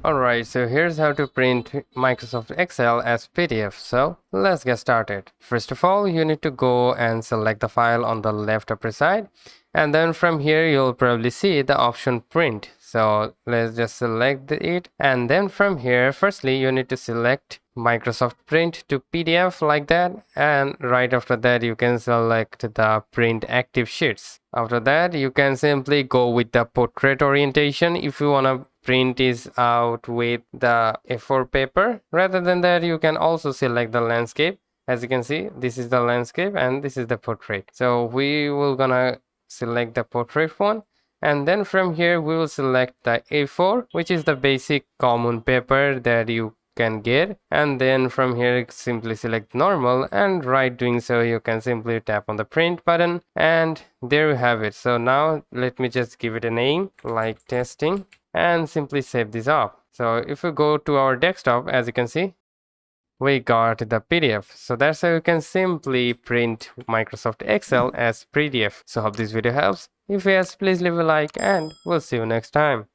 Alright, so here's how to print Microsoft Excel as PDF. So let's get started. First of all, you need to go and select the file on the left upper side. And then from here, you'll probably see the option print. So let's just select it. And then from here, firstly, you need to select Microsoft Print to PDF like that. And right after that, you can select the print active sheets. After that, you can simply go with the portrait orientation if you want to print is out with the A4 paper. Rather than that, you can also select the landscape. As you can see, this is the landscape and this is the portrait. So we will gonna select the portrait one, and then from here we will select the A4, which is the basic common paper that you can get, and then from here simply select normal, and right doing so you can simply tap on the print button, and there you have it. So now let me just give it a name like testing and simply save this up. So if we go to our desktop, as you can see, we got the PDF. So that's how you can simply print Microsoft Excel as PDF. So hope this video helps. If yes, please leave a like and we'll see you next time.